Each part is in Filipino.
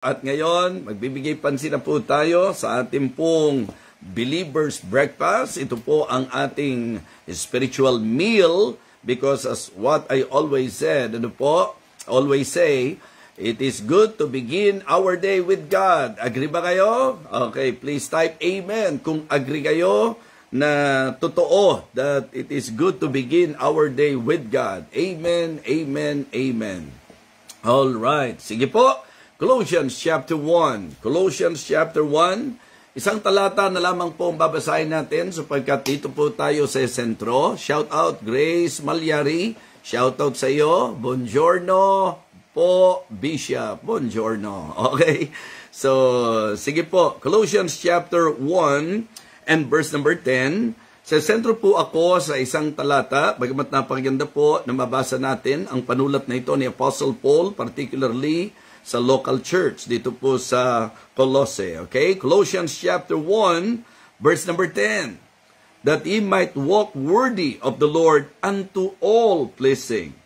At ngayon, magbibigay pansin na po tayo sa ating pong Believer's Breakfast. Ito po ang ating spiritual meal because as what I always said, always say, it is good to begin our day with God. Agree ba kayo? Okay, please type Amen kung agree kayo na totoo that it is good to begin our day with God. Amen, amen, amen. All right, sige po. Colossians chapter 1. Colossians chapter 1. Isang talata na lamang po ang babasahin natin sapagkat dito po tayo sa sentro. Shout out Grace Malyari. Shout out sa iyo. Buongiorno po Bishop. Buongiorno. Okay. So, sige po. Colossians chapter 1 and verse number 10. Sa sentro po ako sa isang talata. Bagamat napakaganda po na mabasa natin ang panulat na ito ni Apostle Paul, particularly sa local church dito po sa Colossae. Okay? Colossians chapter 1 verse number 10. That ye might walk worthy of the Lord unto all pleasing,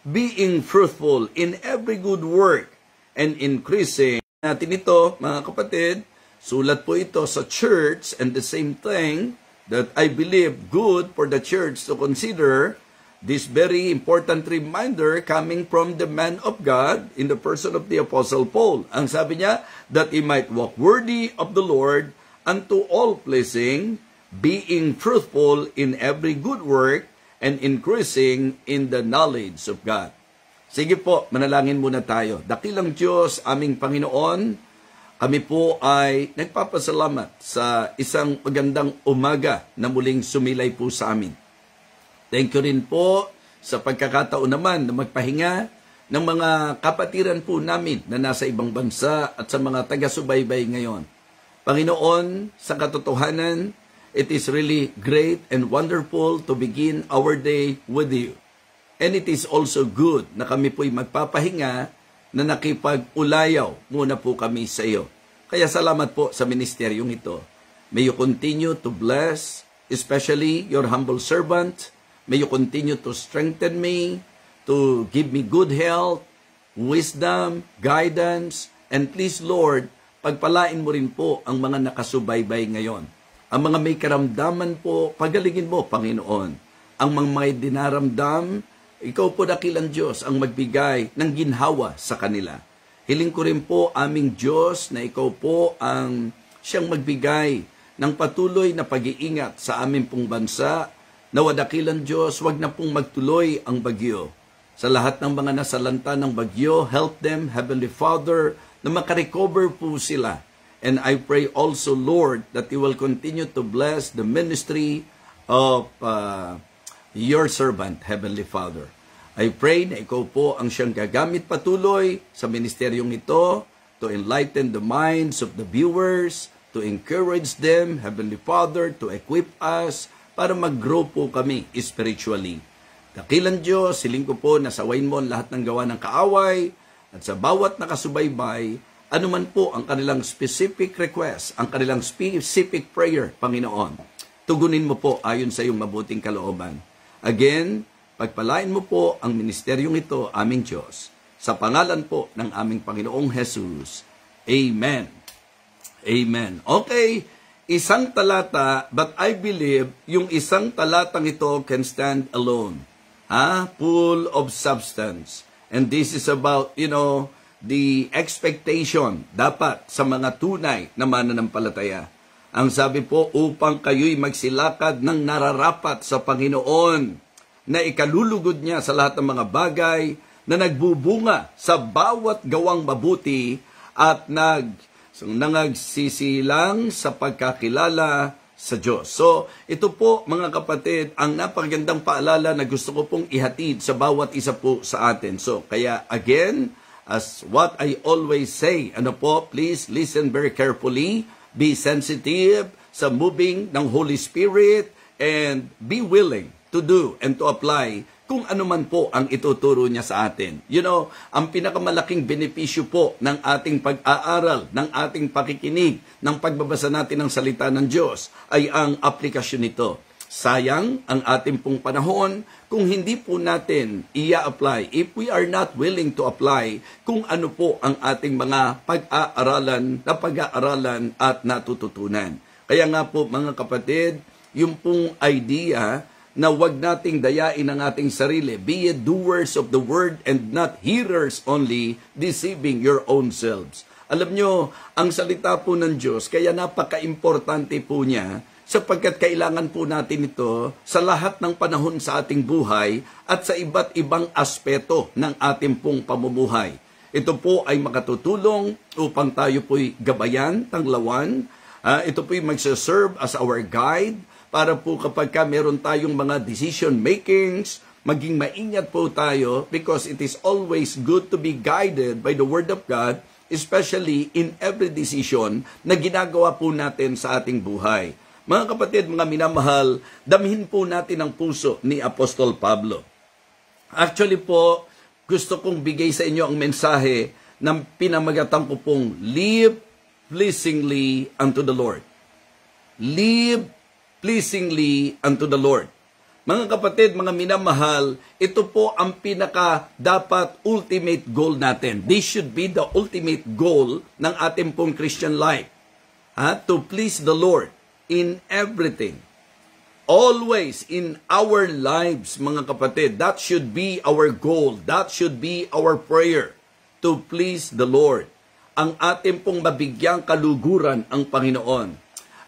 being fruitful in every good work and increasing. Natin ito, mga kapatid, sulat po ito sa church, and the same thing that I believe good for the church to consider. This very important reminder coming from the man of God in the person of the Apostle Paul. Ang sabi niya, that he might walk worthy of the Lord unto all pleasing, being fruitful in every good work, and increasing in the knowledge of God. Sige po, manalangin muna tayo. Dakilang Diyos, aming Panginoon, kami po ay nagpapasalamat sa isang magandang umaga na muling sumilay po sa amin. Thank you rin po sa pagkakataon naman na magpahinga ng mga kapatiran po namin na nasa ibang bansa at sa mga taga-subaybay ngayon. Panginoon, sa katotohanan, it is really great and wonderful to begin our day with you. And it is also good na kami po'y magpapahinga na nakipag-ulayaw muna po kami sa iyo. Kaya salamat po sa ministeryong ito. May you continue to bless, especially your humble servant. May you continue to strengthen me, to give me good health, wisdom, guidance, and please, Lord, pagpalain mo rin po ang mga nakasubaybay ngayon. Ang mga may karamdaman po, pagalingin mo, Panginoon. Ang mga may dinaramdam, ikaw po dakilang Diyos ang magbigay ng ginhawa sa kanila. Hiling ko rin po aming Diyos na ikaw po ang siyang magbigay ng patuloy na pag-iingat sa aming pong bansa. Nawa dakilang Diyos, wag na pong magtuloy ang bagyo. Sa lahat ng mga nasalanta ng bagyo, help them, Heavenly Father, na makarecover po sila. And I pray also, Lord, that you will continue to bless the ministry of your servant, Heavenly Father. I pray na ikaw po ang siyang gagamit patuloy sa ministeryong ito to enlighten the minds of the viewers, to encourage them, Heavenly Father, to equip us, para mag-grow po kami spiritually. Dakilang Diyos, hiling ko po na sawayin mo ang lahat ng gawa ng kaaway at sa bawat nakasubaybay, anuman po ang kanilang specific request, ang kanilang specific prayer, Panginoon, tugunin mo po ayon sa iyong mabuting kalooban. Again, pagpalain mo po ang ministeryong ito, aming Diyos, sa pangalan po ng aming Panginoong Jesus. Amen. Amen. Okay. Isang talata, but I believe yung isang talatang ito can stand alone. Full of substance. And this is about, the expectation dapat sa mga tunay na mananampalataya. Ang sabi po, upang kayo'y magsilakad ng nararapat sa Panginoon, na ikalulugod niya sa lahat ng mga bagay na nagbubunga sa bawat gawang mabuti at nangagsisilang sa pagkakilala sa Diyos. So, ito po mga kapatid, ang napakagandang paalala na gusto ko pong ihatid sa bawat isa po sa atin. So, kaya again, as what I always say, please listen very carefully, be sensitive sa moving ng Holy Spirit, and be willing to do and to apply kung ano man po ang ituturo niya sa atin. Ang pinakamalaking benepisyo po ng ating pag-aaral, ng ating pakikinig, ng pagbabasa natin ng salita ng Diyos, ay ang aplikasyon nito. Sayang ang ating pong panahon kung hindi po natin i-apply, if we are not willing to apply kung ano po ang ating mga pag-aaralan at natututunan. Kaya nga po mga kapatid, yung pong idea na wag nating dayain ang ating sarili, be ye doers of the word and not hearers only, deceiving your own selves. Alam nyo, ang salita po ng Diyos, kaya napaka-importante po niya, sapagkat kailangan po natin ito sa lahat ng panahon sa ating buhay at sa iba't ibang aspeto ng ating pong pamumuhay. Ito po ay makatutulong upang tayo po'y gabayan, tanglawan. Ito po'y magsaserve as our guide para po kapag meron tayong mga decision makings, maging maingat po tayo because it is always good to be guided by the Word of God, especially in every decision na ginagawa po natin sa ating buhay. Mga kapatid, mga minamahal, damhin po natin ang puso ni Apostol Pablo. Actually po, gusto kong bigay sa inyo ang mensahe ng pinamagatan ko pong live pleasingly unto the Lord. Live pleasingly unto the Lord. Mga kapatid, mga minamahal, ito po ang dapat ultimate goal natin. This should be the ultimate goal ng ating pong Christian life. To please the Lord in everything. Always in our lives, mga kapatid, that should be our goal. That should be our prayer, to please the Lord. Ang ating pong mabigyang kaluguran ang Panginoon.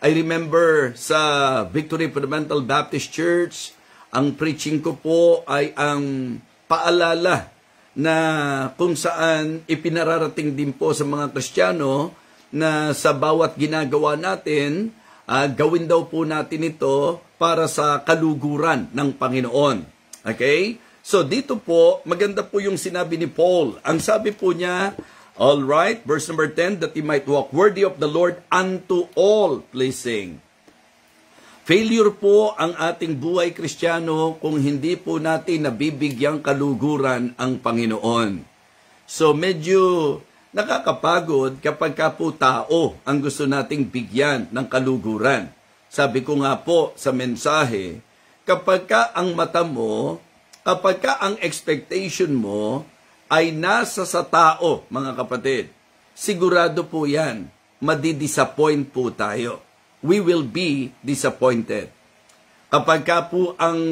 I remember sa Victory Fundamental Baptist Church, ang preaching ko po ay ang paalala na kung saan ipinararating din po sa mga Kristiyano na sa bawat ginagawa natin, gawin daw po natin ito para sa kaluguran ng Panginoon. Okay? So dito po, maganda po yung sinabi ni Paul. Ang sabi po niya, all right, verse number 10, that he might walk worthy of the Lord unto all pleasing. Failure po ang ating buhay Kristiyano kung hindi po natin nabibigyang kaluguran ang Panginoon. So medyo nakakapagod kapag po tao ang gusto nating bigyan ng kaluguran. Sabi ko nga po sa mensahe, kapag ang mata mo, kapag ang expectation mo ay nasa sa tao, mga kapatid, sigurado po yan, madidisappoint po tayo. We will be disappointed. Kapag po ang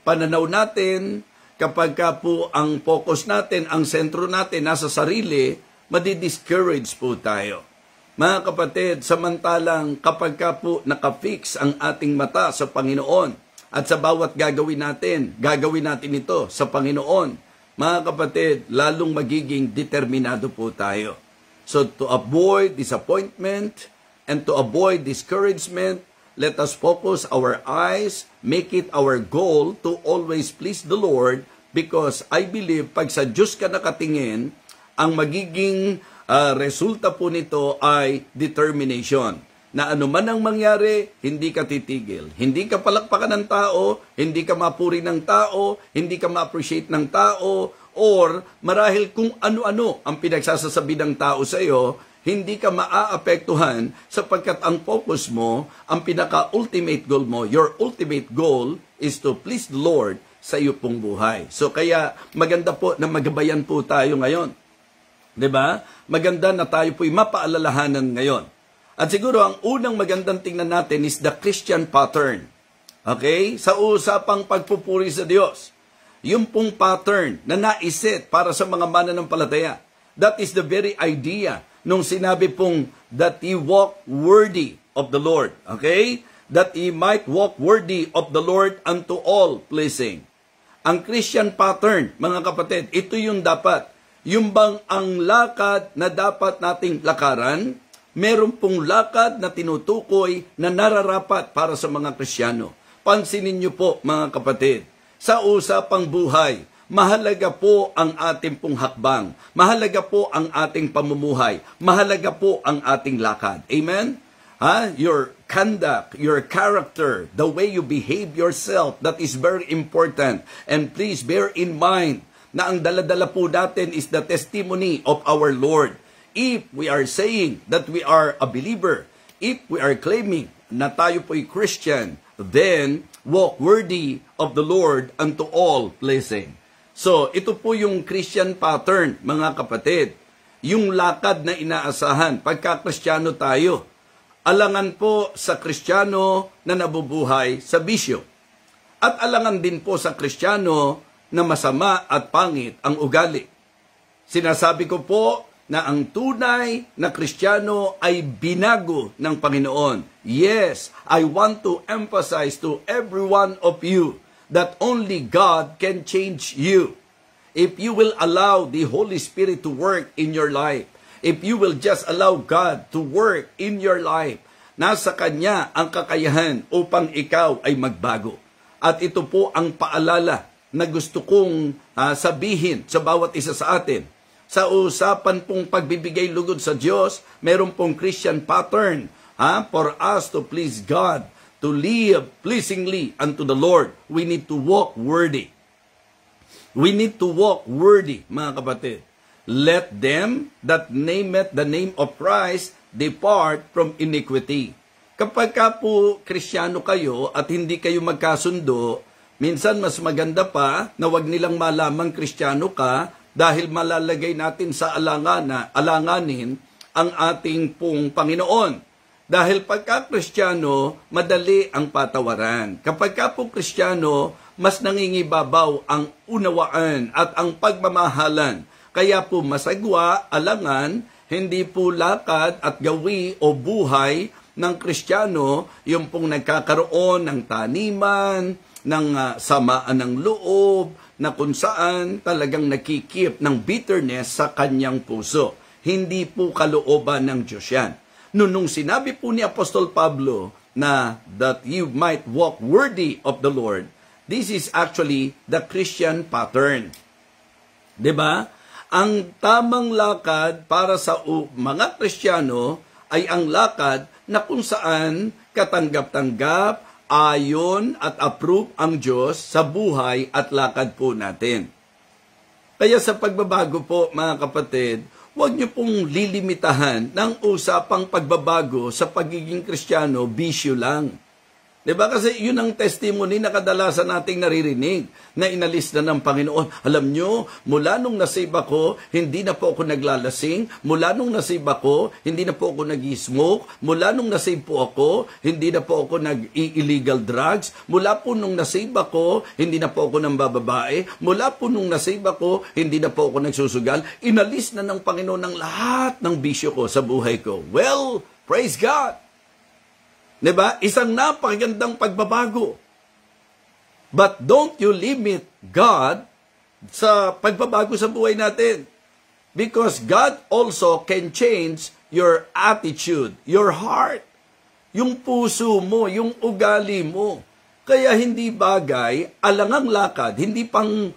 pananaw natin, kapag po ang focus natin, ang sentro natin nasa sarili, madi-discourage po tayo. Mga kapatid, samantalang kapag po nakafix ang ating mata sa Panginoon at sa bawat gagawin natin ito sa Panginoon, mga kapatid, lalong magiging determinado po tayo. So to avoid disappointment and to avoid discouragement, let us focus our eyes, make it our goal to always please the Lord, because I believe pag sa Diyos ka nakatingin, ang magiging resulta po nito ay determination. Na anuman ang mangyari, hindi ka titigil. Hindi ka palakpakan ng tao, hindi ka mapuri ng tao, hindi ka ma-appreciate ng tao, or marahil kung ano-ano ang pinagsasasabi ng tao sa iyo, hindi ka maaapektuhan sapagkat ang focus mo, ang pinaka-ultimate goal mo, your ultimate goal is to please the Lord sa iyo pong buhay. So kaya maganda po na magabayan po tayo ngayon. 'Di ba? Maganda na tayo po'y mapaalalahanan ngayon. At siguro ang unang magandang tingnan natin is the Christian pattern. Okay? Sa usapang pagpupuri sa Diyos. Yung pong pattern na naiset para sa mga mananampalataya. That is the very idea nung sinabi pong that he walk worthy of the Lord. Okay? That he might walk worthy of the Lord unto all pleasing. Ang Christian pattern, mga kapatid, ito yung dapat. Yung bang ang lakad na dapat nating lakaran, meron pong lakad na tinutukoy na nararapat para sa mga Kristiyano. Pansinin niyo po, mga kapatid, sa usapang buhay, mahalaga po ang ating pong hakbang. Mahalaga po ang ating pamumuhay. Mahalaga po ang ating lakad. Amen? Your conduct, your character, the way you behave yourself, that is very important. And please bear in mind na ang daladala po natin is the testimony of our Lord. If we are saying that we are a believer, if we are claiming na tayo po'y Christian, then walk worthy of the Lord unto all pleasing. So, ito po yung Christian pattern, mga kapatid. Yung lakad na inaasahan pagka Kristiyano tayo. Alangan po sa Kristiyano na nabubuhay sa bisyo. At alangan din po sa Kristiyano na masama at pangit ang ugali. Sinasabi ko po na ang tunay na Kristiyano ay binago ng Panginoon. Yes, I want to emphasize to every one of you that only God can change you. If you will allow the Holy Spirit to work in your life, if you will just allow God to work in your life, nasa Kanya ang kakayahan upang ikaw ay magbago. At ito po ang paalala na gusto kong sabihin sa bawat isa sa atin. Sa usapan pong pagbibigay lugod sa Diyos, meron pong Christian pattern for us to please God, to live pleasingly unto the Lord. We need to walk worthy. We need to walk worthy, mga kapatid. Let them that nameth the name of Christ depart from iniquity. Kapag ka po Kristiyano kayo at hindi kayo magkasundo, minsan mas maganda pa na wag nilang malamang Kristiyano ka dahil malalagay natin sa alanganin ang ating pong Panginoon. Dahil pagka Kristiyano, madali ang patawaran. Kapag ka po Kristiyano, mas nangingibabaw ang unawaan at ang pagmamahalan. Kaya po masagwa, alangan, hindi po lakad at gawi o buhay ng Kristiyano yung pong nagkakaroon ng taniman, ng samaan ng loob, na kung saan talagang nakikip ng bitterness sa kanyang puso. Hindi po kalooban ng Diyos yan. Nung sinabi po ni Apostol Pablo na that you might walk worthy of the Lord, this is actually the Christian pattern. 'Di ba? Ang tamang lakad para sa mga Kristiyano ay ang lakad na kung saan katanggap-tanggap, ayon at approve ang Diyos sa buhay at lakad po natin. Kaya sa pagbabago po, mga kapatid, huwag niyo pong lilimitahan ng usapang pagbabago sa pagiging Kristiyano, bisyo lang. Diba? Kasi yun ang testimony na kadalasan nating naririnig na inalis na ng Panginoon. Alam nyo, mula nung nasave ako, hindi na po ako naglalasing. Mula nung nasave ako, hindi na po ako nag-smoke. Mula nung nasave po ako, hindi na po ako nag-illegal drugs. Mula po nung nasave ako, hindi na po ako nang bababae. Mula po nung nasave ako, hindi na po ako nagsusugal. Inalis na ng Panginoon ang lahat ng bisyo ko sa buhay ko. Well, praise God! Diba? Isang napakagandang pagbabago. But don't you limit God sa pagbabago sa buhay natin. Because God also can change your attitude, your heart, yung puso mo, yung ugali mo. Kaya hindi bagay, alangang lakad, hindi pang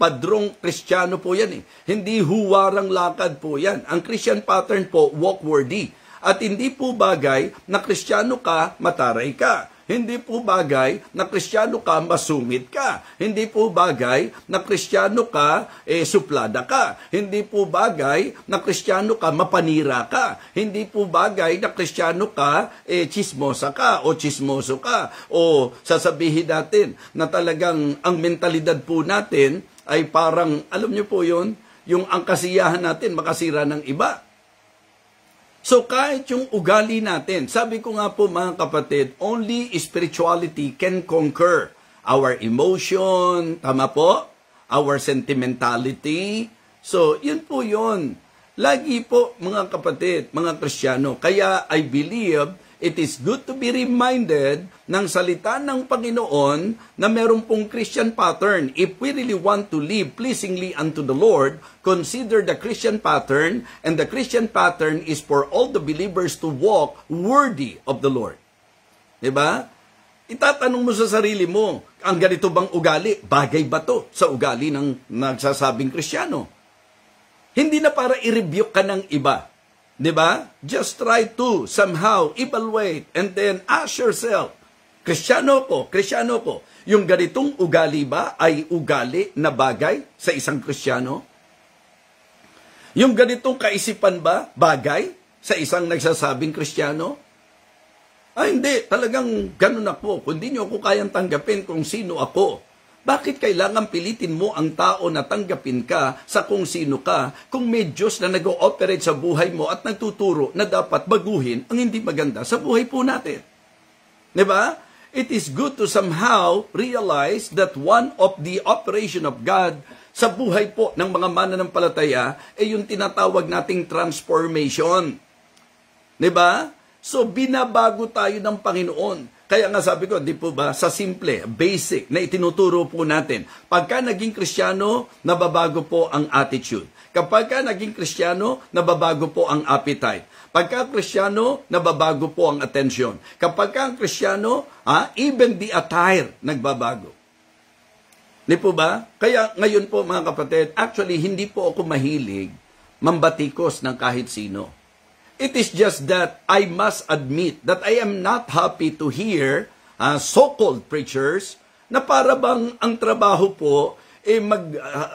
padrong Kristiyano po yan. Hindi huwarang lakad po yan. Ang Christian pattern po, walk worthy. At hindi po bagay na Kristiyano ka, mataray ka. Hindi po bagay na Kristiyano ka, masungit ka. Hindi po bagay na Kristiyano ka, suplada ka. Hindi po bagay na Kristiyano ka, mapanira ka. Hindi po bagay na Kristiyano ka, chismosa ka o chismoso ka. O sasabihin natin na talagang ang mentalidad po natin ay parang, alam niyo po yun, yung ang kasiyahan natin makasira ng iba. So kahit yung ugali natin, sabi ko nga po mga kapatid, only spirituality can conquer our emotion, tama po? Our sentimentality. So yun po yun. Lagi po mga kapatid, mga Kristiyano, kaya I believe it is good to be reminded ng salita ng Panginoon na meron pong Christian pattern. If we really want to live pleasingly unto the Lord, consider the Christian pattern, and the Christian pattern is for all the believers to walk worthy of the Lord. Diba? Itatanong mo sa sarili mo, ang ganito bang ugali? Bagay ba to sa ugali ng nagsasabing Kristiyano? Hindi na para i-rebuke ka ng iba. Diba? Just try to somehow evaluate and then ask yourself, Kristiyano ko, yung ganitong ugali ba ay ugali na bagay sa isang Kristiyano? Yung ganitong kaisipan ba bagay sa isang nagsasabing Kristiyano? Hindi, talagang ganun ako. Kung di nyo ako kayang tanggapin kung sino ako, bakit kailangan pilitin mo ang tao na tanggapin ka sa kung sino ka kung may Diyos na nag-ooperate sa buhay mo at nagtuturo na dapat baguhin ang hindi maganda sa buhay po natin? Diba? It is good to somehow realize that one of the operation of God sa buhay po ng mga mananampalataya ay yung tinatawag nating transformation. Diba? So, binabago tayo ng Panginoon. Kaya nga sabi ko, di po ba, sa simple, basic na itinuturo po natin, pagka naging Kristiyano, nababago po ang attitude. Kapag ka naging Kristiyano, nababago po ang appetite. Pagka Kristiyano, nababago po ang attention. Kapag ka ang Kristiyano, even the attire nagbabago. Di po ba? Kaya ngayon po mga kapatid, actually hindi po ako mahilig mambatikos ng kahit sino. It is just that I must admit that I am not happy to hear so-called preachers na para bang ang trabaho po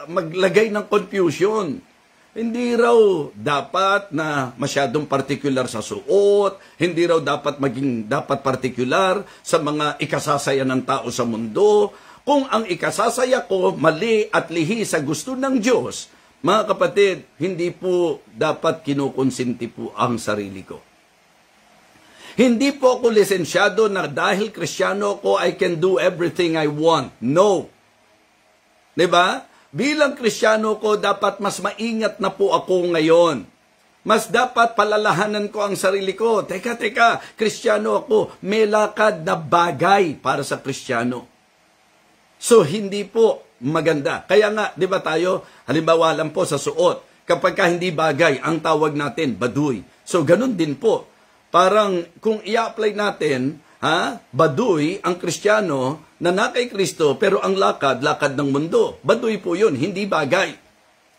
maglagay ng confusion. Hindi raw dapat na masyadong particular sa suot, hindi raw dapat dapat particular sa mga ikasasaya ng tao sa mundo. Kung ang ikasasaya ko mali at lihi sa gusto ng Diyos, mga kapatid, hindi po dapat kinukonsinti po ang sarili ko. Hindi po ako lisensyado na dahil Kristiyano ako, I can do everything I want. No. Diba? Bilang Kristiyano ko, dapat mas maingat na po ako ngayon. Mas dapat palalahanan ko ang sarili ko. Teka, Kristiyano ako, may lakad na bagay para sa Kristiyano. So, hindi po maganda. Kaya nga, di ba tayo, halimbawa lang po sa suot, kapag ka hindi bagay, ang tawag natin, baduy. So, ganun din po. Parang kung i-apply natin, baduy ang Kristiyano na kay Kristo, pero ang lakad ng mundo. Baduy po yun, hindi bagay.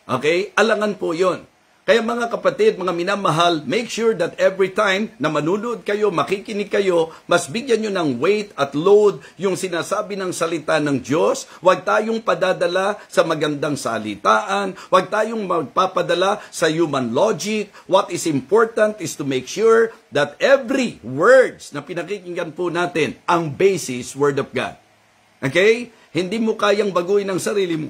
Okay? Alangan po yun. Kaya mga kapatid, mga minamahal, make sure that every time na manunood kayo, makikinig kayo, mas bigyan nyo ng weight at load yung sinasabi ng salita ng Diyos. Huwag tayong padadala sa magandang salitaan. Huwag tayong magpapadala sa human logic. What is important is to make sure that every words na pinakikinggan po natin, ang basis, Word of God. Okay? Hindi mo kayang baguhin ang sarili mo.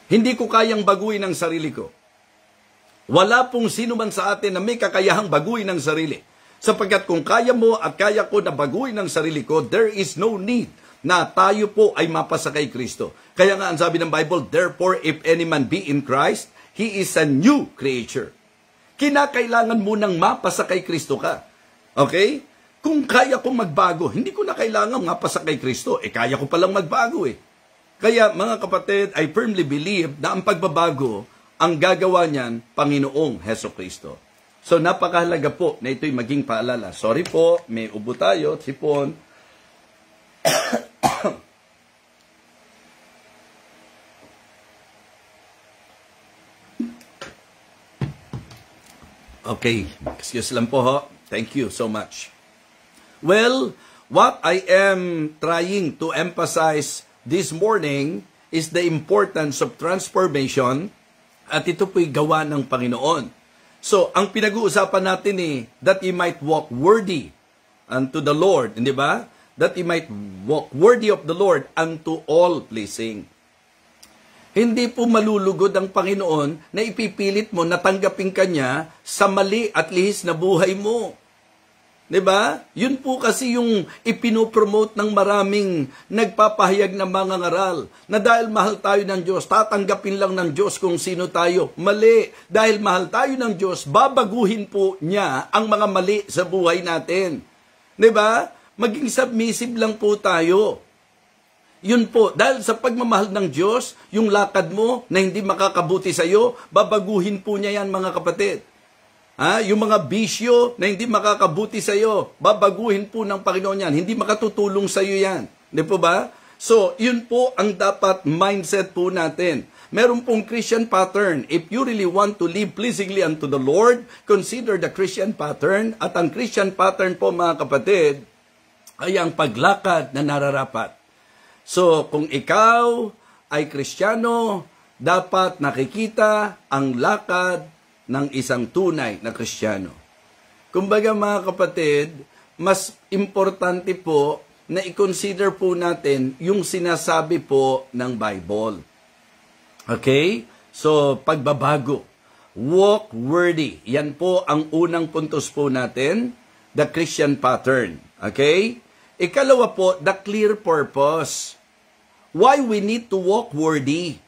Hindi ko kayang baguhin ang sarili ko. Wala pong sino man sa atin na may kakayahang baguhin ang sarili. Sapagkat kung kaya mo at kaya ko na baguhin ang sarili ko, there is no need na tayo po ay mapasa kay Kristo. Kaya nga ang sabi ng Bible, therefore if any man be in Christ, he is a new creature. Kinakailangan mo nang mapasa kay Kristo ka. Okay? Kung kaya kong magbago, hindi ko na kailangan mapasa kay Kristo. Kaya ko palang magbago Kaya mga kapatid, I firmly believe na ang pagbabago, ang gagawa niyan, Panginoong Hesukristo. So, napakahalaga po na ito'y maging paalala. Sorry po, may ubo tayo, sipon. Okay, excuse lang po ho. Thank you so much. Well, what I am trying to emphasize this morning is the importance of transformation. At ito po'y gawa ng Panginoon. So, ang pinag-uusapan natin that ye might walk worthy unto the Lord. Hindi ba? That ye might walk worthy of the Lord unto all pleasing. Hindi po malulugod ang Panginoon na ipipilit mo na tanggapin ka niya sa mali at lihis na buhay mo. Diba? Yun po kasi yung ipinopromote ng maraming nagpapahayag ng mga ngaral na dahil mahal tayo ng Diyos, tatanggapin lang ng Diyos kung sino tayo. Mali. Dahil mahal tayo ng Diyos, babaguhin po niya ang mga mali sa buhay natin. Diba? Maging submissive lang po tayo. Yun po, dahil sa pagmamahal ng Diyos, yung lakad mo na hindi makakabuti sa iyo, babaguhin po niya yan mga kapatid. Yung mga bisyo na hindi makakabuti sa iyo, babaguhin po ng Panginoon yan. Hindi makatutulong sa iyo yan. Di po ba? So, yun po ang dapat mindset po natin. Meron pong Christian pattern. If you really want to live pleasingly unto the Lord, consider the Christian pattern. At ang Christian pattern po mga kapatid, ay ang paglakad na nararapat. So, kung ikaw ay Kristiyano, dapat nakikita ang lakad ng isang tunay na Kristiyano. Kumbaga mga kapatid, mas importante po na i-consider po natin yung sinasabi po ng Bible. Okay? So, pagbabago. Walk worthy. Yan po ang unang puntos po natin, the Christian pattern. Okay? Ikalawa po, the clear purpose. Why we need to walk worthy?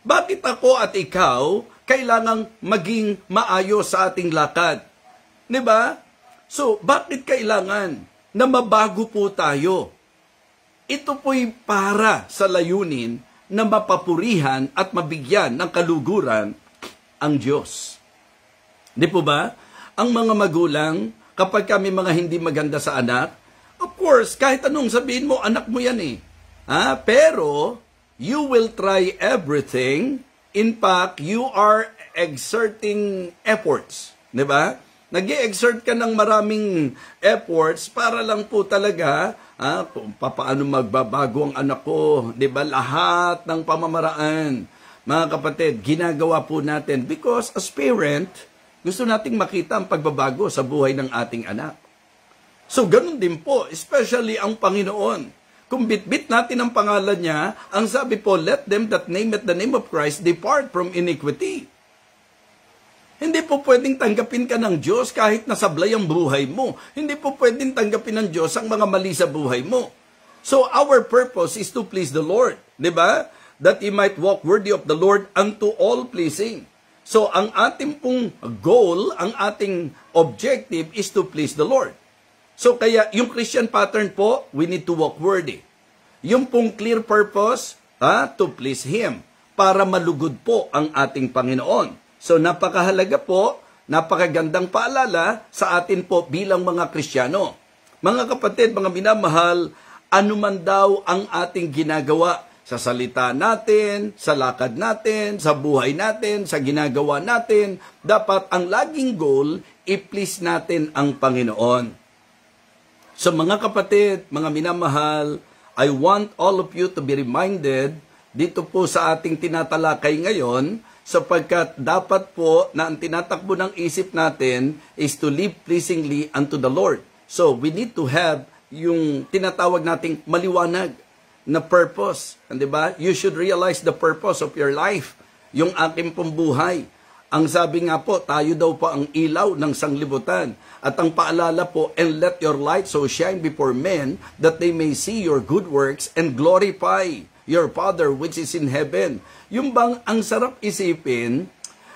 Bakit ako at ikaw kailangang maging maayos sa ating lakad? 'Di ba? So, bakit kailangan na mabago po tayo? Ito po'y para sa layunin na mapapurihan at mabigyan ng kaluguran ang Diyos. Di po ba? Ang mga magulang, kapag kami mga hindi maganda sa anak, of course, kahit anong sabihin mo, anak mo yan eh. Pero, you will try everything. In fact, you are exerting efforts. Di ba? Nag-i-exert ka ng maraming efforts para lang po talaga kung paano magbabago ang anak ko. Di ba? Lahat ng pamamaraan. Mga kapatid, ginagawa po natin because as parent, gusto nating makita ang pagbabago sa buhay ng ating anak. So, ganun din po, especially ang Panginoon. Kung bitbit natin ang pangalan niya, ang sabi po, let them that name at the name of Christ depart from iniquity. Hindi po pwedeng tanggapin ka ng Diyos kahit nasablay ang buhay mo. Hindi po pwedeng tanggapin ng Diyos ang mga mali sa buhay mo. So, our purpose is to please the Lord. Diba? That He might walk worthy of the Lord unto all pleasing. So, ang ating pong goal, ang ating objective is to please the Lord. So, kaya yung Christian pattern po, we need to walk worthy. Yung pong clear purpose, to please Him, para malugod po ang ating Panginoon. So, napakahalaga po, napakagandang paalala sa atin po bilang mga Kristiyano. Mga kapatid, mga minamahal, anuman daw ang ating ginagawa sa salita natin, sa lakad natin, sa buhay natin, sa ginagawa natin, dapat ang laging goal, i-please natin ang Panginoon. So mga kapatid, mga minamahal, I want all of you to be reminded dito po sa ating tinatalakay ngayon, sapagkat dapat po na ang tinatakbo ng isip natin is to live pleasingly unto the Lord. So, we need to have yung tinatawag nating maliwanag na purpose. Diba? You should realize the purpose of your life. Yung aking pong buhay. Ang sabi nga po, tayo daw po ang ilaw ng sanglibutan. At ang paalala po, and let your light so shine before men that they may see your good works and glorify your Father which is in heaven. Yung bang ang sarap isipin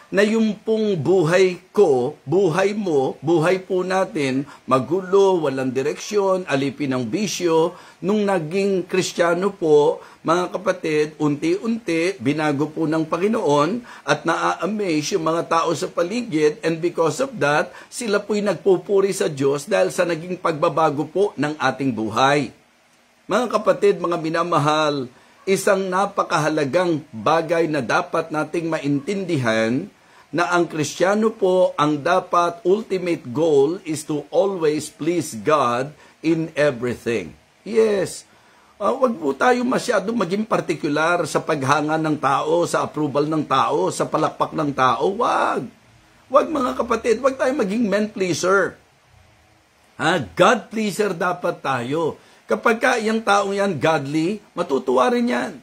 na yung pong buhay ko, buhay mo, buhay po natin, magulo, walang direksyon, alipin ng bisyo, nung naging Kristiyano po, mga kapatid, unti-unti, binago po ng Panginoon at naa-amaze yung mga tao sa paligid and because of that, sila po'y nagpupuri sa Diyos dahil sa naging pagbabago po ng ating buhay. Mga kapatid, mga minamahal, isang napakahalagang bagay na dapat nating maintindihan na ang Kristiyano po, ang dapat ultimate goal is to always please God in everything. Yes, wag po tayo masyado maging particular sa paghanga ng tao, sa approval ng tao, sa palakpak ng tao. Wag. Wag mga kapatid, wag tayo maging man pleaser. God pleaser dapat tayo. Kapag ka yung taong yan godly, matutuwa rin yan.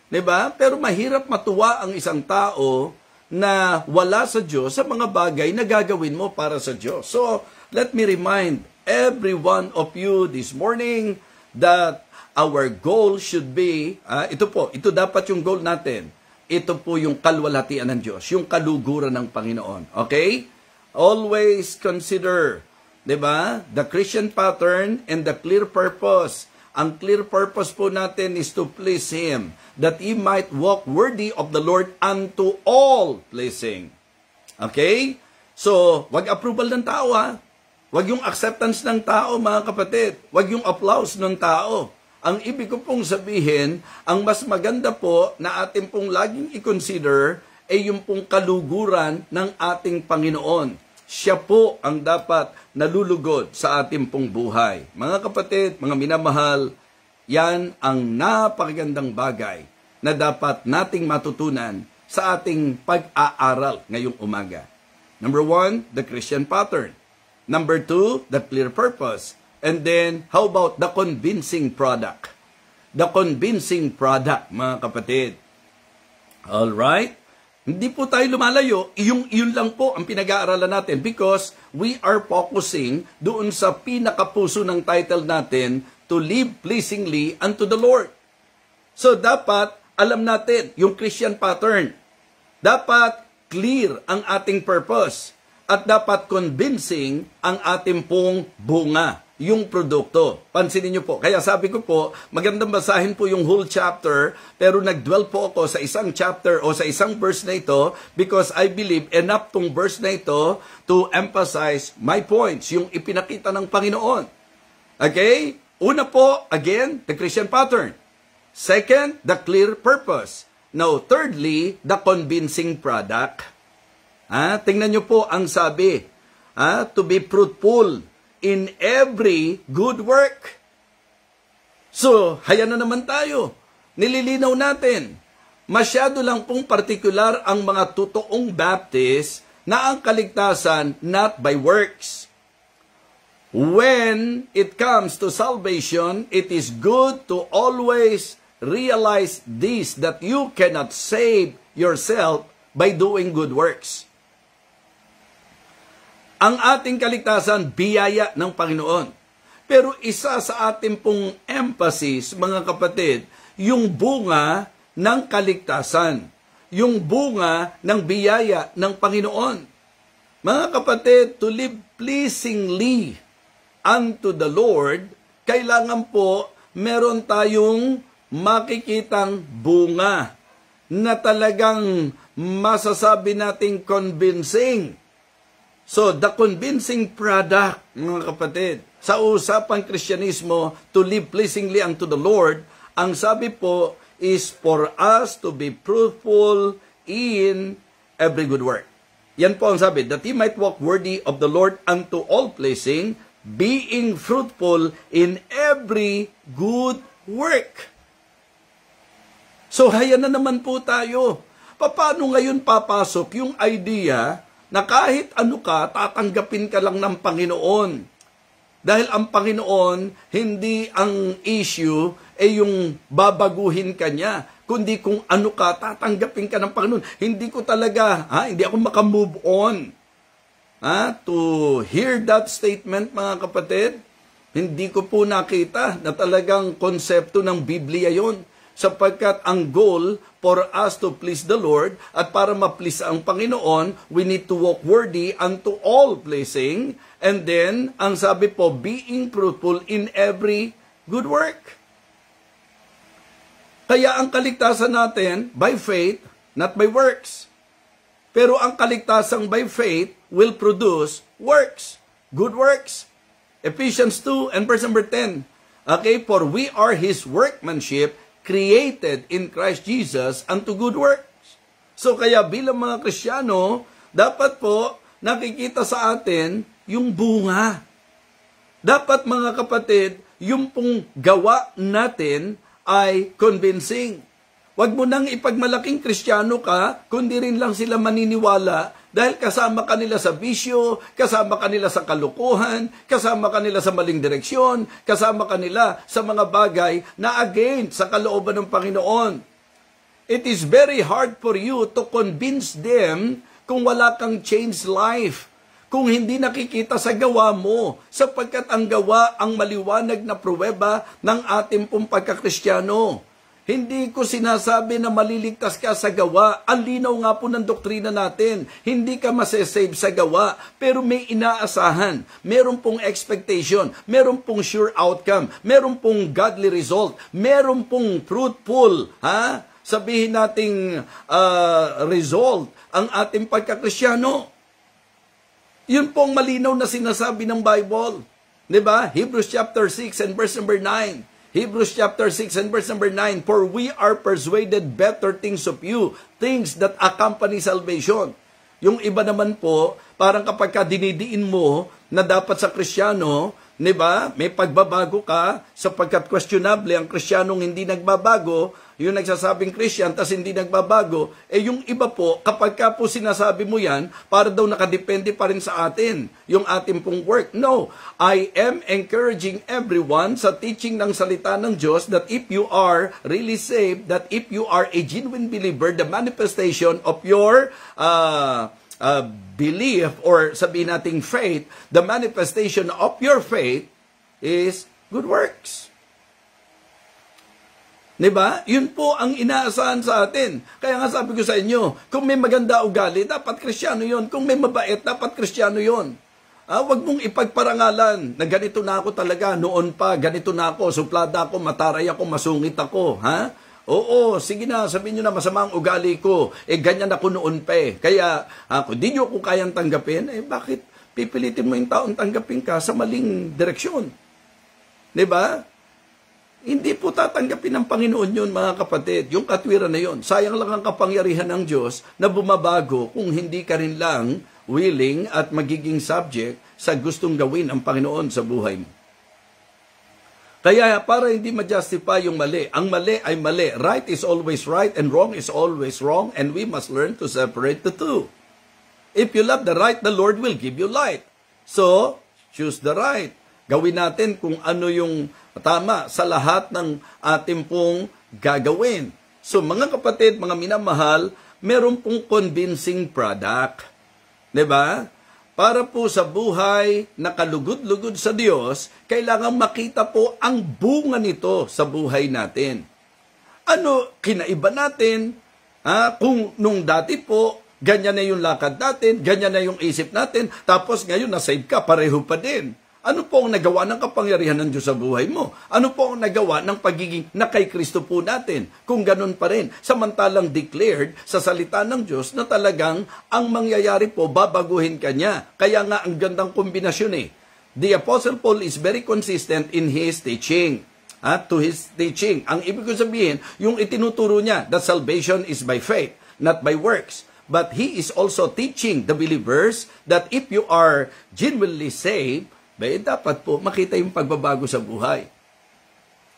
Diba? Pero mahirap matuwa ang isang tao na wala sa Diyos sa mga bagay na gagawin mo para sa Diyos. So, let me remind every one of you this morning that our goal should be, ito dapat yung goal natin. Ito po yung kalwalhatian ng Diyos, yung kaluguran ng Panginoon. Okay? Always consider, diba? The Christian pattern and the clear purpose. Ang clear purpose po natin is to please Him, that He might walk worthy of the Lord unto all pleasing. Okay? So, wag approval ng tao ha. Wag yung acceptance ng tao mga kapatid. Wag yung applause ng tao. Ang ibig ko pong sabihin, ang mas maganda po na atin pong laging i-consider ay yung pong kaluguran ng ating Panginoon. Siya po ang dapat nalulugod sa ating pong buhay. Mga kapatid, mga minamahal, yan ang napakagandang bagay na dapat nating matutunan sa ating pag-aaral ngayong umaga. Number 1, the Christian pattern. Number 2, the clear purpose. And then, how about the convincing product? The convincing product, mga kapatid. Alright? Hindi po tayo lumalayo, yun lang po ang pinag-aaralan natin because we are focusing doon sa pinakapuso ng title natin, to live pleasingly unto the Lord. So dapat alam natin yung Christian pattern. Dapat clear ang ating purpose at dapat convincing ang ating pong bunga, yung produkto. Pansinin niyo po. Kaya sabi ko po, magandang basahin po yung whole chapter, pero nag-dwell po ako sa isang chapter o sa isang verse na ito because I believe enough tong verse na ito to emphasize my points, yung ipinakita ng Panginoon. Okay? Una po, again, the Christian pattern. Second, the clear purpose. Now, thirdly, the convincing product. Tingnan niyo po ang sabi, to be fruitful in every good work. So, haya na naman tayo. Nililinaw natin. Masyado lang pong partikular ang mga totoong Baptist na ang kaligtasan not by works. When it comes to salvation, it is good to always realize this, that you cannot save yourself by doing good works. Ang ating kaligtasan, biyaya ng Panginoon. Pero isa sa ating pong emphasis, mga kapatid, yung bunga ng kaligtasan. Yung bunga ng biyaya ng Panginoon. Mga kapatid, to live pleasingly unto the Lord, kailangan po meron tayong makikitang bunga na talagang masasabi nating convincing. So, the convincing product, mga kapatid, sa usapang Kristyanismo, to live pleasingly unto the Lord, ang sabi po is for us to be fruitful in every good work. Yan po ang sabi, that he might walk worthy of the Lord unto all pleasing, being fruitful in every good work. So, haya na naman po tayo. Paano ngayon papasok yung idea na kahit ano ka, tatanggapin ka lang ng Panginoon? Dahil ang Panginoon, hindi ang issue ay yung babaguhin ka niya, kundi kung ano ka, tatanggapin ka ng Panginoon. Hindi ko talaga, hindi ako makamove on. To hear that statement, mga kapatid, hindi ko po nakita na talagang konsepto ng Biblia yon. Sapagkat ang goal for us to please the Lord at para ma-please ang Panginoon, we need to walk worthy unto all pleasing. And then, ang sabi po, being fruitful in every good work. Kaya ang kaligtasan natin, by faith, not by works. Pero ang kaligtasang by faith will produce works, good works. Ephesians 2 and verse number 10. Okay, for we are His workmanship, created in Christ Jesus unto good works. So kaya bilang mga Kristiyano, dapat po nakikita sa atin yung bunga. Dapat mga kapatid, yung pong gawa natin ay convincing. Huwag mo nang ipagmalaking Kristiyano ka, kundi rin lang sila maniniwala dahil kasama kanila sa bisyo, kasama kanila sa kalukuhan, kasama kanila sa maling direksyon, kasama kanila sa mga bagay na against sa kalooban ng Panginoon. It is very hard for you to convince them kung wala kang changed life, kung hindi nakikita sa gawa mo, sapagkat ang gawa ang maliwanag na pruweba ng ating pong pagkakristyano. Hindi ko sinasabi na maliligtas ka sa gawa. Ang linaw nga po ng doktrina natin. Hindi ka masasave sa gawa, pero may inaasahan. Meron pong expectation. Meron pong sure outcome. Meron pong godly result. Meron pong fruitful, sabihin nating result ang ating pagkakristyano. Yun pong malinaw na sinasabi ng Bible. Diba? Hebrews chapter 6 and verse number 9. Hebrews chapter 6 and verse number 9, for we are persuaded better things of you, things that accompany salvation. Yung iba naman po, parang kapag ka dinidiin mo na dapat sa Kristiyano, diba, may pagbabago ka, sapagkat questionable ang Kristiyanong hindi nagbabago, yung nagsasabing Christian, tas hindi nagbabago, yung iba po, kapag ka po sinasabi mo yan, para daw nakadepende pa rin sa atin, yung ating pong work. No, I am encouraging everyone sa teaching ng salita ng Diyos that if you are really saved, that if you are a genuine believer, the manifestation of your belief, or sabihin nating faith, the manifestation of your faith is good works. Diba? Yun po ang inaasahan sa atin. Kaya nga sabi ko sa inyo, kung may maganda ugali, dapat Kristiyano yun. Kung may mabait, dapat Kristiyano yun. Huwag mong ipagparangalan na ganito na ako talaga, noon pa, ganito na ako, suplada ako, mataray ako, masungit ako. Ha? Oo, sige na, sabihin nyo na masama ang ugali ko. Ganyan ako noon pa eh. Kaya, kung di nyo ko kayang tanggapin, bakit pipilitin mo yung taong tanggapin ka sa maling direksyon? Diba? Hindi po tatanggapin ng Panginoon yun, mga kapatid. Yung katwiran na yun. Sayang lang ang kapangyarihan ng Diyos na bumabago kung hindi ka rin lang willing at magiging subject sa gustong gawin ng Panginoon sa buhay mo. Kaya para hindi ma-justify yung mali, ang mali ay mali. Right is always right and wrong is always wrong, and we must learn to separate the two. If you love the right, the Lord will give you light. So, choose the right. Gawin natin kung ano yung tama sa lahat ng ating pong gagawin. So mga kapatid, mga minamahal, meron pong convincing product. Diba? Para po sa buhay na kalugod-lugod sa Diyos, kailangan makita po ang bunga nito sa buhay natin. Ano kinaiba natin? Kung nung dati po, ganyan na yung lakad natin, ganyan na yung isip natin, tapos ngayon nasave ka, pareho pa din. Ano po ang nagawa ng kapangyarihan ng Diyos sa buhay mo? Ano po ang nagawa ng pagiging na kay Kristo po natin? Kung ganun pa rin, samantalang declared sa salita ng Diyos na talagang ang mangyayari po, babaguhin ka niya. Kaya nga ang gandang kombinasyon eh. The Apostle Paul is very consistent in his teaching. To his teaching. Ang ibig ko sabihin, yung itinuturo niya, that salvation is by faith, not by works. But he is also teaching the believers that if you are genuinely saved, dapat po makita yung pagbabago sa buhay.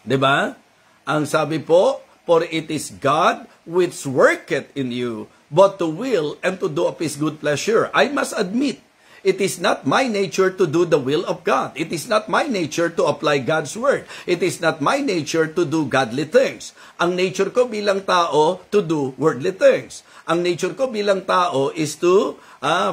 Diba? Ang sabi po, for it is God which worketh in you, both to will and to do of His good pleasure. I must admit, it is not my nature to do the will of God. It is not my nature to apply God's word. It is not my nature to do godly things. Ang nature ko bilang tao, to do worldly things. Ang nature ko bilang tao is to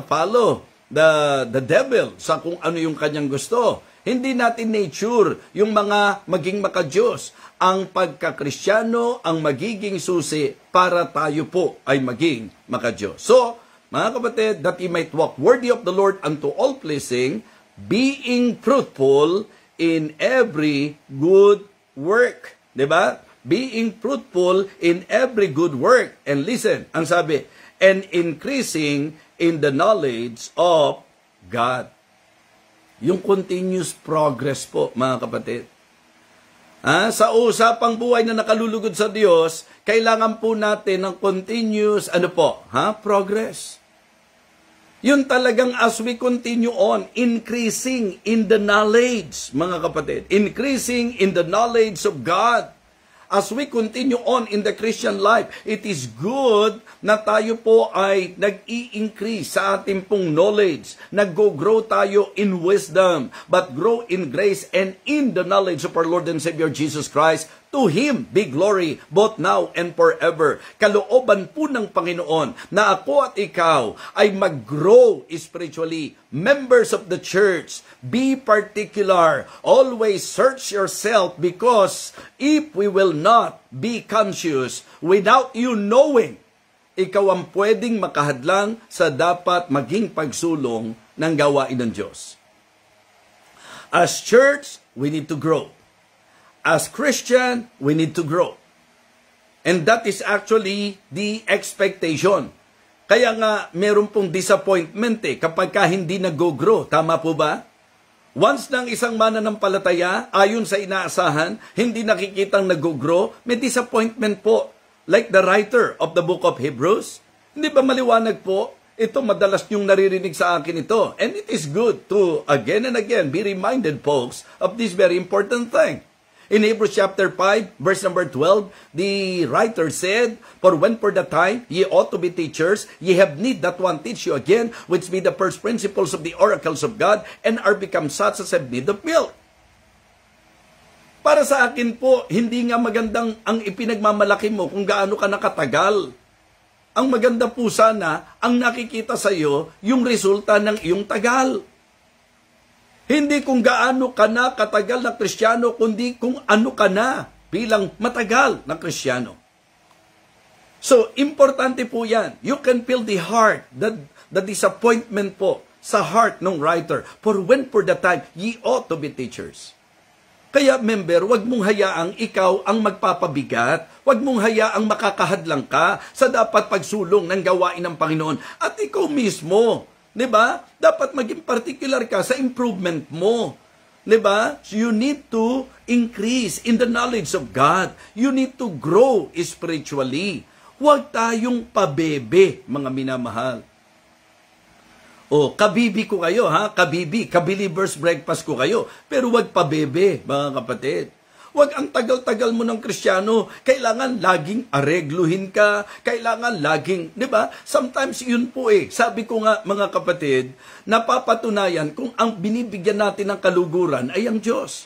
follow the devil sa kung ano yung kanyang gusto. Hindi natin nature yung mga maging makadiyos. Ang pagkakristyano ang magiging susi para tayo po ay maging makadiyos. So, mga kapatid, that ye might walk worthy of the Lord unto all pleasing, being fruitful in every good work. Diba? Being fruitful in every good work. And listen, ang sabi, and increasing in the knowledge of God. Yung continuous progress po, mga kapatid. Sa usapang buhay na nakalulugod sa Diyos, kailangan po natin ng continuous, progress. Yun talagang as we continue on, increasing in the knowledge, mga kapatid. Increasing in the knowledge of God. As we continue on in the Christian life, it is good na tayo po ay nag-i-increase sa ating pong knowledge. Nag-grow tayo in wisdom, but grow in grace and in the knowledge of our Lord and Savior Jesus Christ. To Him be glory both now and forever. Kalooban po ng Panginoon na ako at ikaw ay mag-grow spiritually. Members of the church, be particular. Always search yourself, because if we will not be conscious without you knowing, ikaw ang pwedeng makahadlang sa dapat maging pagsulong ng gawain ng Diyos. As church, we need to grow. As Christian, we need to grow. And that is actually the expectation. Kaya nga, meron pong disappointment kapag ka hindi nag-grow. Tama po ba? Once ng isang mananampalataya, ayon sa inaasahan, hindi nakikitang nag-grow, may disappointment po. Like the writer of the book of Hebrews. Hindi ba maliwanag po? Ito, madalas niyong naririnig sa akin ito. And it is good to, again and again, be reminded, folks, of this very important thing. In Hebrews chapter 5, verse number 12, the writer said, "For when for the time ye ought to be teachers, ye have need that one teach you again, which be the first principles of the oracles of God, and are become such as have need of milk." Para sa akin po, hindi nga magandang ang ipinagmamalaki mo kung gaano ka nakatagal. Ang maganda po sana, ang nakikita sa iyo, yung resulta ng iyong tagal. Hindi kung gaano ka na katagal na Kristiyano, kundi kung ano ka na bilang matagal na Kristiyano. So, importante po yan. You can feel the heart, the disappointment po sa heart ng writer. For when for the time, ye ought to be teachers. Kaya, member, wag mong hayaang ikaw ang magpapabigat. Wag mong hayaang makakahadlang ka sa dapat pagsulong ng gawain ng Panginoon. At ikaw mismo, di ba? Dapat maging particular ka sa improvement mo. Di ba? So you need to increase in the knowledge of God. You need to grow spiritually. Huwag tayong pabebe, mga minamahal. O, kabibi ko kayo, ha? Kabibi, ka-believers breakfast ko kayo. Pero huwag pabebe, mga kapatid. Huwag ang tagal-tagal mo ng Kristiyano, kailangan laging aregluhin ka, kailangan laging, di ba? Sometimes yun po sabi ko nga mga kapatid, napapatunayan kung ang binibigyan natin ng kaluguran ay ang Diyos.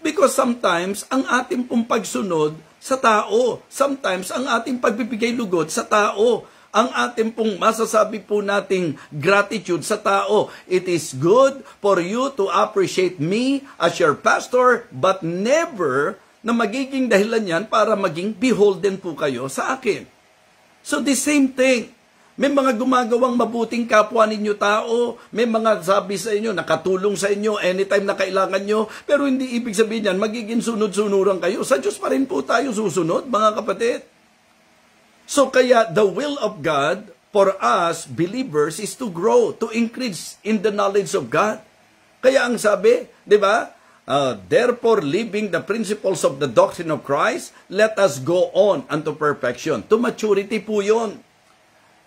Because sometimes ang ating pong pagsunod sa tao, sometimes ang ating pagbibigay lugod sa tao, ang ating pong masasabi po nating gratitude sa tao. It is good for you to appreciate me as your pastor, but never na magiging dahilan yan para maging beholden po kayo sa akin. So the same thing. May mga gumagawang mabuting kapwa ninyo tao, may mga sabi sa inyo, nakatulong sa inyo anytime na kailangan nyo, pero hindi ibig sabihin yan, magiging sunod-sunuran kayo. Sa Diyos pa rin po tayo susunod, mga kapatid. So kaya the will of God for us believers is to grow, to increase in the knowledge of God. Kaya ang sabi, di ba? Therefore, leaving the principles of the doctrine of Christ, let us go on unto perfection. To maturity po yun.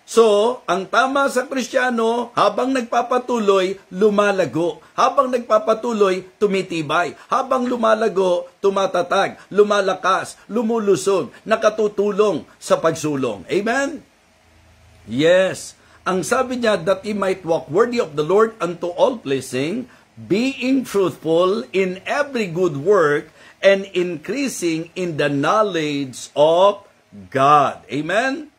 So, ang tama sa Kristiyano, habang nagpapatuloy, lumalago. Habang nagpapatuloy, tumitibay. Habang lumalago, tumatatag, lumalakas, lumulusog, nakatutulong sa pagsulong. Amen? Yes. Ang sabi niya, that he might walk worthy of the Lord unto all pleasing, being fruitful in every good work, and increasing in the knowledge of God. Amen?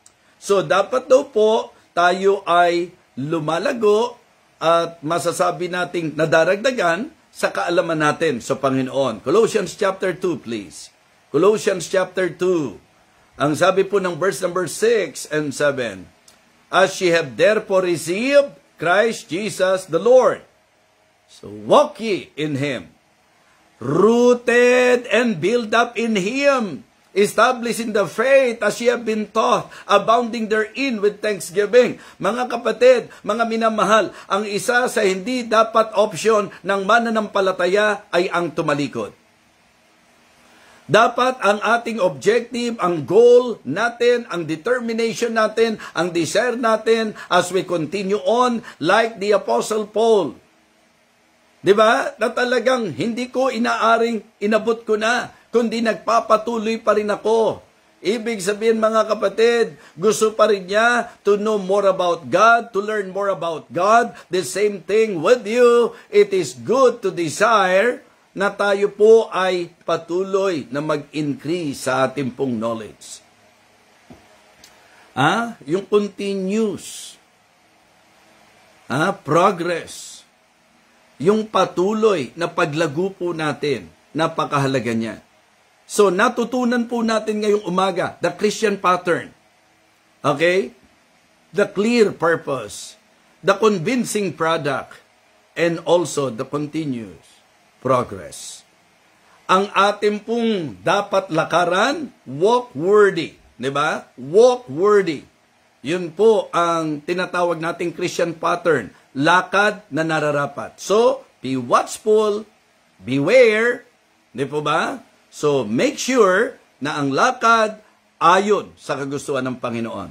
So, dapat daw po, tayo ay lumalago at masasabi nating nadaragdagan sa kaalaman natin sa Panginoon. Colossians chapter 2, please. Colossians chapter 2. Ang sabi po ng verse number 6 and 7. As ye have therefore received Christ Jesus the Lord, so walk ye in Him, rooted and built up in Him, established in the faith as ye have been taught, abounding therein with thanksgiving. Mga kapatid, mga minamahal, ang isa sa hindi dapat option ng mananampalataya ay ang tumalikod. Dapat ang ating objective, ang goal natin, ang determination natin, ang desire natin as we continue on like the Apostle Paul. Diba? Na talagang hindi ko inaaring inabot ko na, kundi nagpapatuloy pa rin ako. Ibig sabihin mga kapatid, gusto pa rin niya to know more about God, to learn more about God. The same thing with you. It is good to desire na tayo po ay patuloy na mag-increase sa ating pong knowledge. Yung continuous progress, yung patuloy na paglago po natin, napakahalaga niya. So, natutunan po natin ngayong umaga, the Christian pattern. Okay? The clear purpose, the convincing product, and also the continuous progress. Ang ating pong dapat lakaran, walk worthy. Diba? Walk worthy. Yun po ang tinatawag nating Christian pattern. Lakad na nararapat. So, be watchful, beware. Di po ba? So, make sure na ang lakad ayon sa kagustuhan ng Panginoon.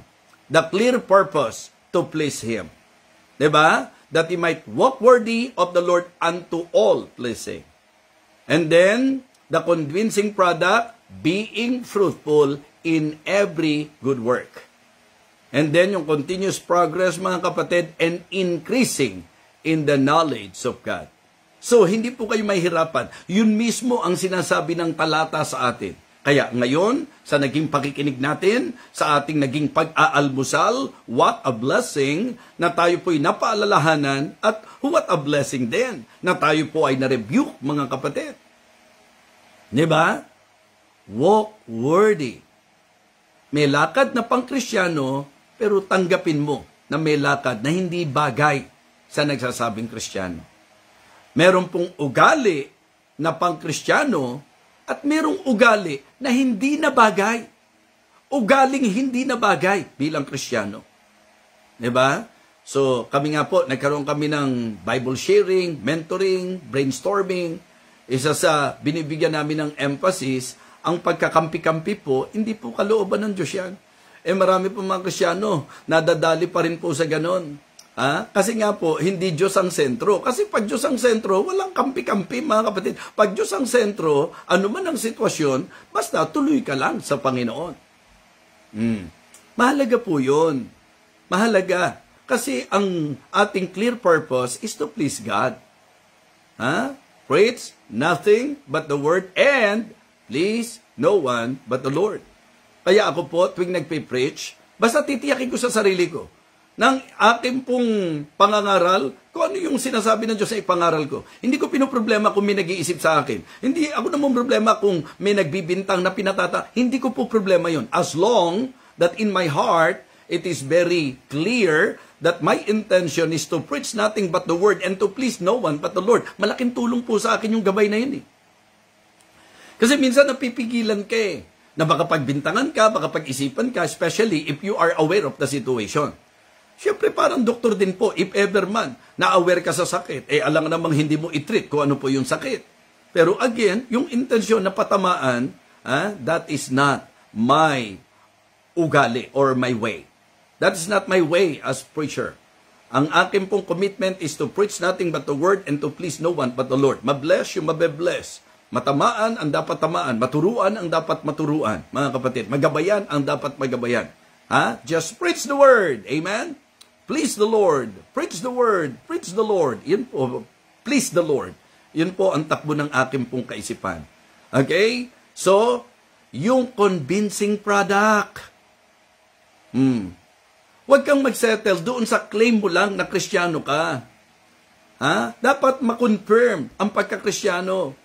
The clear purpose to please Him. Diba? That he might walk worthy of the Lord unto all pleasing. And then, The convincing product, being fruitful in every good work. And then yung continuous progress, mga kapatid, and increasing in the knowledge of God. So, hindi po kayo mahihirapan. Yun mismo ang sinasabi ng talata sa atin. Kaya ngayon, sa naging pakikinig natin, sa ating naging pag-aalmusal, what a blessing na tayo po'y napaalalahanan at what a blessing din na tayo po ay na-rebuke, mga kapatid. Diba? Walk worthy. May lakad na pang-Kristyano, pero tanggapin mo na may lakad na hindi bagay sa nagsasabing Kristyano. Meron pong ugali na pang-Kristyano at merong ugali na hindi na bagay. Ugaling hindi na bagay bilang Kristyano. Diba? So, kami nga po, nagkaroon kami ng Bible sharing, mentoring, brainstorming. Isa sa binibigyan namin ng emphasis, ang pagkakampi-kampi po, hindi po kalooban ng Diyos yan. Marami po mga Kristyano, nadadali pa rin po sa ganon. Kasi nga po, hindi Diyos ang sentro. Kasi pag Diyos ang sentro, walang kampi-kampi, mga kapatid. Pag Diyos ang sentro, ano man ang sitwasyon, basta tuloy ka lang sa Panginoon. Mahalaga po yun. Mahalaga. Kasi ang ating clear purpose is to please God. Preach nothing but the word and please no one but the Lord. Kaya ako po, tuwing nagpe-preach, basta titiyakin ko sa sarili ko, ng aking pong pangangaral, kung ano yung sinasabi ng Diyos sa ipangaral ko. Hindi ko pinoproblema kung may nag-iisip sa akin. Hindi ako naman problema kung may nagbibintang na pinatata. Hindi ko po problema yon. As long that in my heart, it is very clear that my intention is to preach nothing but the word and to please no one but the Lord. Malaking tulong po sa akin yung gabay na yun. Kasi minsan napipigilan ka na baka pagbintangan ka, baka pag-isipan ka, especially if you are aware of the situation. Siyempre parang doktor din po, if ever man, na-aware ka sa sakit, alam namang hindi mo i-treat kung ano po yung sakit. Pero again, yung intensyon na patamaan, that is not my ugali or my way. That is not my way as preacher. Ang akin pong commitment is to preach nothing but the word and to please no one but the Lord. Mabless yung mabebless. Matamaan ang dapat tamaan. Maturuan ang dapat maturuan. Mga kapatid, magabayan ang dapat magabayan. Just preach the word. Amen? Please the Lord. Preach the word. Preach the Lord. Yun po. Please the Lord. Yun po ang takbo ng aking pong kaisipan. Okay? So, yung convincing product. Huwag kang magsettle doon sa claim mo lang na Kristiyano ka. Dapat ma-confirm ang pagka-Kristiyano.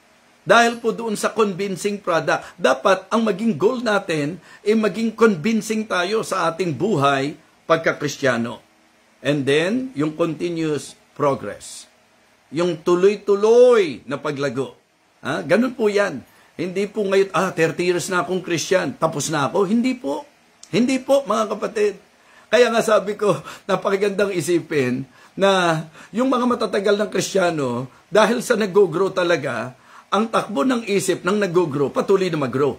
Dahil po doon sa convincing product, dapat ang maging goal natin ay maging convincing tayo sa ating buhay pagka-Kristiyano. And then, yung continuous progress. Yung tuloy-tuloy na paglago. Ganun po yan. Hindi po ngayon, 30 years na akong Christian, tapos na ako. Hindi po. Hindi po, mga kapatid. Kaya nga sabi ko, napakagandang isipin na yung mga matatagal ng Kristiyano, dahil sa nag-grow talaga, ang takbo ng isip ng nag-grow, patuloy na mag-grow.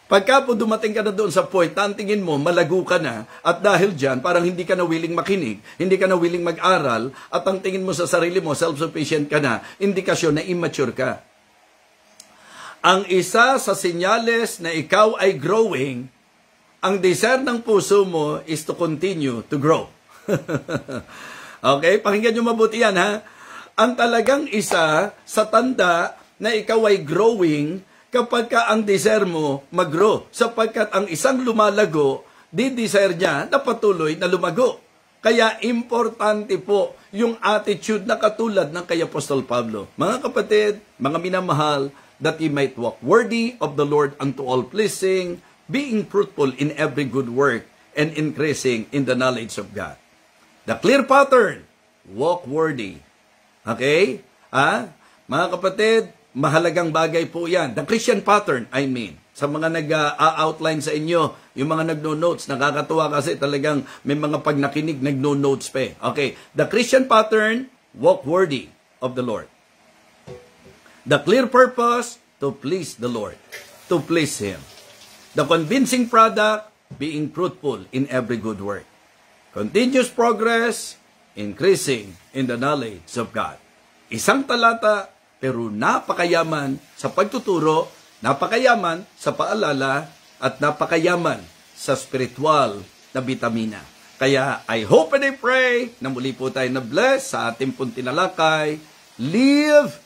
Pagka po dumating ka na doon sa point, ang tingin mo, malago ka na, at dahil dyan, parang hindi ka na willing makinig, hindi ka na willing mag-aral, at ang tingin mo sa sarili mo, self-sufficient ka na, indikasyon na immature ka. Ang isa sa senyales na ikaw ay growing, ang desire ng puso mo is to continue to grow. Okay? Pakinggan nyo mabuti yan, ha? Ang talagang isa sa tanda na ikaw ay growing kapag ka ang desire mo mag-grow. Sapagkat ang isang lumalago, di-desire niya na patuloy na lumago. Kaya importante po yung attitude na katulad ng kay Apostol Pablo. Mga kapatid, mga minamahal, that ye might walk worthy of the Lord unto all pleasing, being fruitful in every good work, and increasing in the knowledge of God. The clear pattern, walk worthy. Okay? Mga kapatid, mahalagang bagay po yan. The Christian pattern, I mean. Sa mga nag-outline sa inyo, yung mga nagno-notes, nakakatuwa kasi talagang may mga pag nakinig, nagno-notes pa. Okay. The Christian pattern, walk worthy of the Lord. The clear purpose, to please the Lord. To please Him. The convincing product, being fruitful in every good work. Continuous progress, increasing in the knowledge of God. Isang talata, pero napakayaman sa pagtuturo, napakayaman sa paalala, at napakayaman sa spiritual na bitamina. Kaya I hope and I pray na muli po tayo na bless sa ating pong tinalakay. Live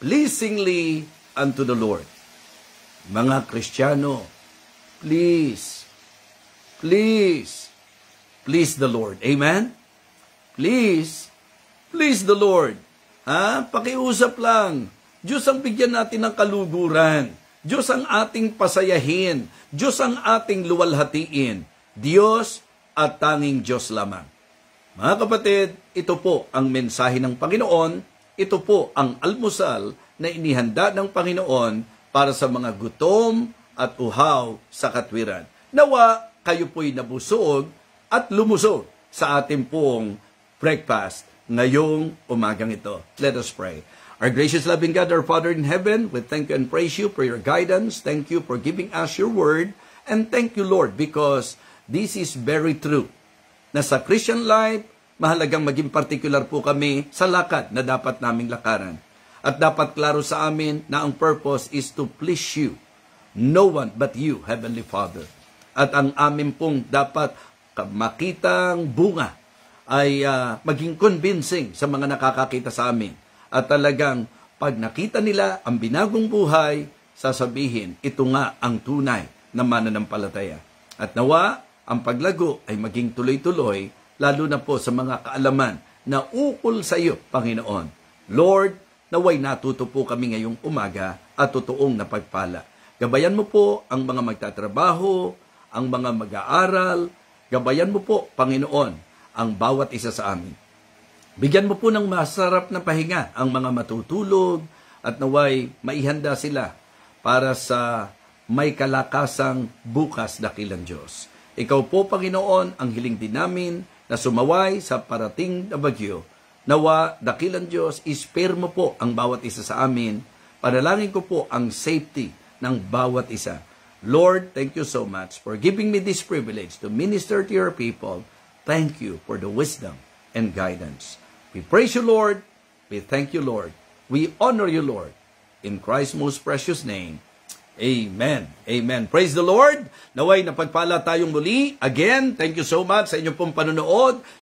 pleasingly unto the Lord. Mga Kristiyano, please the Lord. Amen? Please the Lord. Pakiusap lang. Diyos ang bigyan natin ng kaluguran. Diyos ang ating pasayahin. Diyos ang ating luwalhatiin. Diyos at tanging Diyos lamang. Mga kapatid, ito po ang mensahe ng Panginoon. Ito po ang almusal na inihanda ng Panginoon para sa mga gutom at uhaw sa katwiran. Nawa, kayo po'y nabusog at lumusog sa ating pong breakfast ngayong umagang ito. Let us pray. Our gracious loving God, our Father in heaven, we thank you and praise you for your guidance. Thank you for giving us your word. And thank you, Lord, because this is very true. Na sa Christian life, mahalagang maging particular po kami sa lakad na dapat naming lakaran. At dapat klaro sa amin na ang purpose is to please you. No one but you, Heavenly Father. At ang amin pong dapat makitang bunga ay maging convincing sa mga nakakakita sa amin. At talagang pag nakita nila ang binagong buhay, sasabihin, ito nga ang tunay na mananampalataya. At nawa, ang paglago ay maging tuloy-tuloy, lalo na po sa mga kaalaman na ukol sa iyo, Panginoon. Lord, naway natuto po kami ngayong umaga at totoong napagpala. Gabayan mo po ang mga magtatrabaho, ang mga mag-aaral. Gabayan mo po, Panginoon, ang bawat isa sa amin. Bigyan mo po ng masarap na pahinga ang mga matutulog at naway maihanda sila para sa may kalakasang bukas dakilang Diyos. Ikaw po, Panginoon, ang hiling din namin na sumaway sa parating na bagyo. Nawa, dakilang Diyos, ispare mo po ang bawat isa sa amin. Panalangin ko po ang safety ng bawat isa. Lord, thank you so much for giving me this privilege to minister to your people. Thank you for the wisdom and guidance. We praise you, Lord. We thank you, Lord. We honor you, Lord. In Christ's most precious name, amen. Amen. Praise the Lord. Naway napagpala tayong muli. Again, thank you so much sa inyong pong panonood.